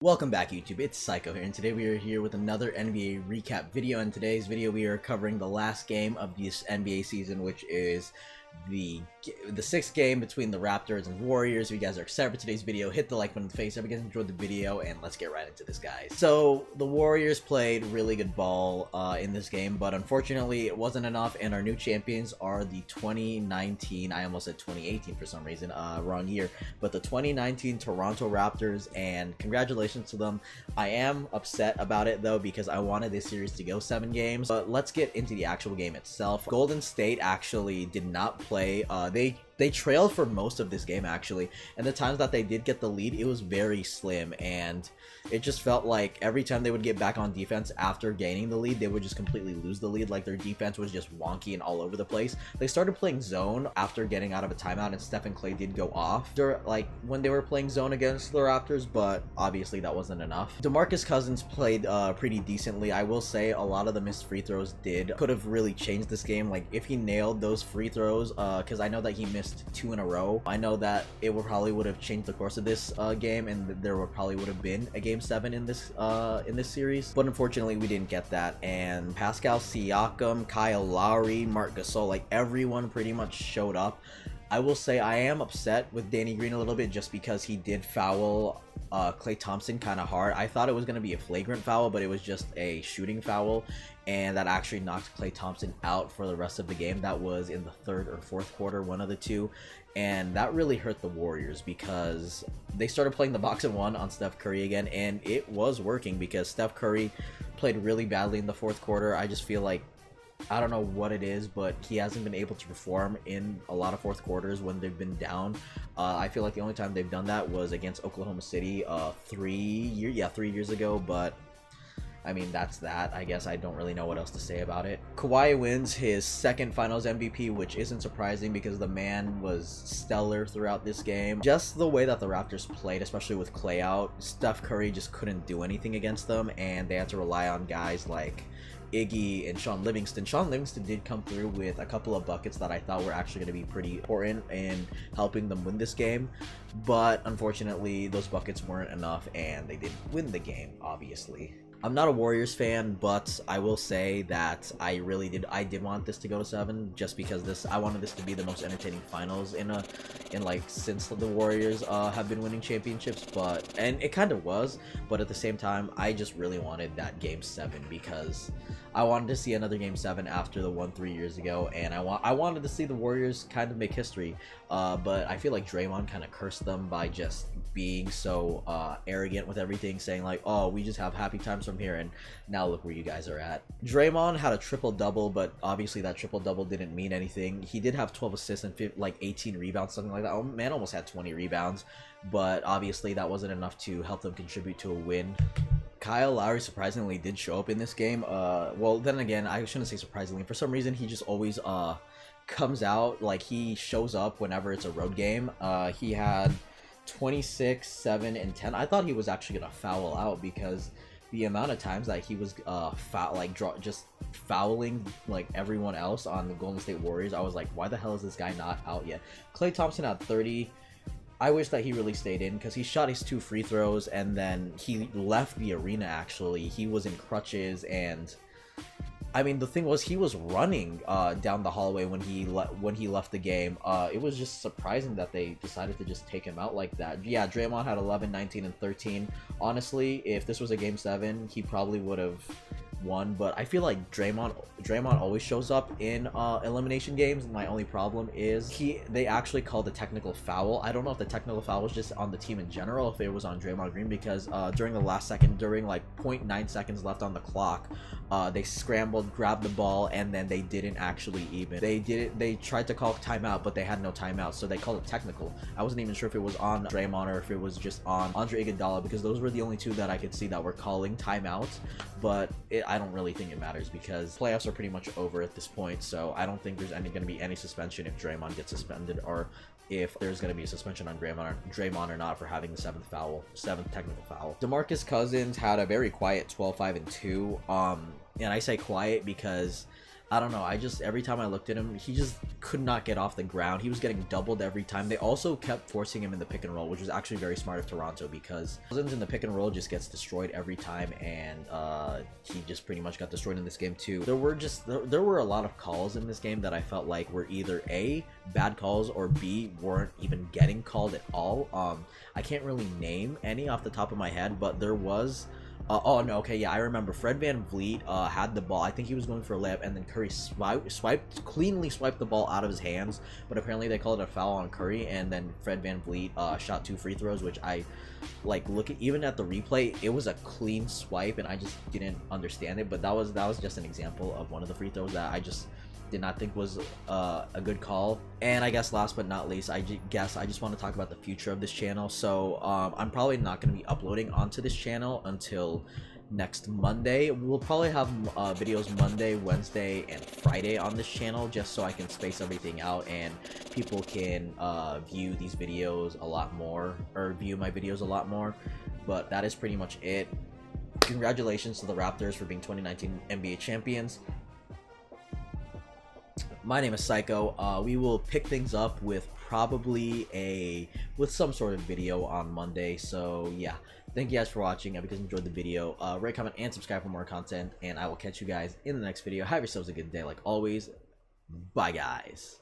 Welcome back, YouTube. It's Saiko here, and today we are here with another NBA recap video. In today's video, we are covering the last game of this NBA season, which is the sixth game between the Raptors and Warriors. If you guys are excited for today's video, hit the like button in the face. If you guys enjoyed the video, and let's get right into this, guys. So the Warriors played really good ball in this game, but unfortunately it wasn't enough, and our new champions are the 2019, I almost said 2018 for some reason, wrong year, but the 2019 Toronto Raptors, and congratulations to them. I am upset about it though, because I wanted this series to go 7 games, but let's get into the actual game itself. Golden State actually did not play. They trailed for most of this game actually, and the times that they did get the lead, it was very slim, and it just felt like every time they would get back on defense after gaining the lead, they would just completely lose the lead. Like, their defense was just wonky and all over the place. They started playing zone after getting out of a timeout, and Steph and Klay did go off like when they were playing zone against the Raptors, but obviously that wasn't enough. DeMarcus Cousins played pretty decently. I will say a lot of the missed free throws could have really changed this game. Like, if he nailed those free throws, because I know that he missed 2 in a row, I know that it would have changed the course of this game, and there would have been a game 7 in this series, but unfortunately we didn't get that. And Pascal Siakam, Kyle Lowry, Marc Gasol, like everyone pretty much showed up. I will say I am upset with Danny Green a little bit, just because he did foul Klay Thompson kind of hard. I thought it was going to be a flagrant foul, but it was just a shooting foul, and that actually knocked Klay Thompson out for the rest of the game. That was in the 3rd or 4th quarter, one of the two, and that really hurt the Warriors because they started playing the box and one on Steph Curry again, and it was working because Steph Curry played really badly in the 4th quarter. I just feel like, I don't know what it is, but he hasn't been able to perform in a lot of 4th quarters when they've been down. I feel like the only time they've done that was against Oklahoma City 3 years ago, but I mean, that's that. I guess I don't really know what else to say about it. Kawhi wins his 2nd Finals MVP, which isn't surprising because the man was stellar throughout this game. Just the way that the Raptors played, especially with Klay out, Steph Curry just couldn't do anything against them, and they had to rely on guys like Iggy and Sean Livingston. Sean Livingston did come through with a couple of buckets that I thought were actually going to be pretty important in helping them win this game, but unfortunately those buckets weren't enough, and they didn't win the game, obviously. I'm not a Warriors fan, but I will say that I did want this to go to 7, just because I wanted this to be the most entertaining finals since the Warriors have been winning championships, and it kind of was, but at the same time I just really wanted that game 7 because I wanted to see another game 7 after the one 3 years ago, and I wanted to see the Warriors kind of make history, but I feel like Draymond kind of cursed them by just being so arrogant with everything, saying like, oh, we just have happy times from here, and now look where you guys are at. Draymond had a triple-double, but obviously that triple-double didn't mean anything. He did have 12 assists and 18 rebounds, something like that. Oh, man almost had 20 rebounds, but obviously that wasn't enough to help them contribute to a win. Kyle Lowry surprisingly did show up in this game. Well, then again, I shouldn't say surprisingly. For some reason, he just always comes out, like he shows up whenever it's a road game. He had 26, 7, and 10. I thought he was actually gonna foul out because the amount of times that he was just fouling like everyone else on the Golden State Warriors, I was like, why the hell is this guy not out yet? Klay Thompson had 30. I wish that he really stayed in because he shot his 2 free throws and then he left the arena. Actually, he was in crutches, and I mean, the thing was, he was running down the hallway when he left the game. It was just surprising that they decided to just take him out like that. Yeah, Draymond had 11, 19, and 13. Honestly, if this was a game 7, he probably would have won, but I feel like Draymond always shows up in elimination games. My only problem is they actually called a technical foul. I don't know if the technical foul was just on the team in general, if it was on Draymond Green, because during the last second, during like 0.9 seconds left on the clock, they scrambled, grabbed the ball, and then they didn't actually even. They tried to call timeout, but they had no timeout, so they called it technical. I wasn't even sure if it was on Draymond or if it was just on Andre Iguodala, because those were the only two that I could see that were calling timeouts, but I don't really think it matters because playoffs are pretty much over at this point, so I don't think there's going to be any suspension if Draymond gets suspended, or if there's going to be a suspension on Draymond or not for having the 7th technical foul. DeMarcus Cousins had a very quiet 12, 5, and 2. And I say quiet because I don't know. Every time I looked at him, he just could not get off the ground. He was getting doubled every time. They also kept forcing him in the pick and roll, which was actually very smart of Toronto, because Cousins in the pick and roll just gets destroyed every time, and he just pretty much got destroyed in this game too. There were a lot of calls in this game that I felt like were either A, bad calls, or B, weren't even getting called at all. I can't really name any off the top of my head, but there was. Oh no, okay, yeah, I remember. Fred VanVleet had the ball. I think he was going for a layup, and then Curry cleanly swiped the ball out of his hands. But apparently they called it a foul on Curry, and then Fred VanVleet shot 2 free throws, which I even at the replay, it was a clean swipe, and I just didn't understand it. But that was just an example of one of the free throws that I just did not think was a good call. And I guess last but not least, I just want to talk about the future of this channel. So I'm probably not going to be uploading onto this channel until next Monday. We'll probably have videos Monday, Wednesday, and Friday on this channel, just so I can space everything out and people can view these videos a lot more, or view my videos a lot more. But that is pretty much it. Congratulations to the Raptors for being 2019 NBA champions. My name is Saiko. We will pick things up with with some sort of video on Monday. So yeah, thank you guys for watching. I hope you guys enjoyed the video. Rate, comment, and subscribe for more content, and I will catch you guys in the next video. Have yourselves a good day like always. Bye guys.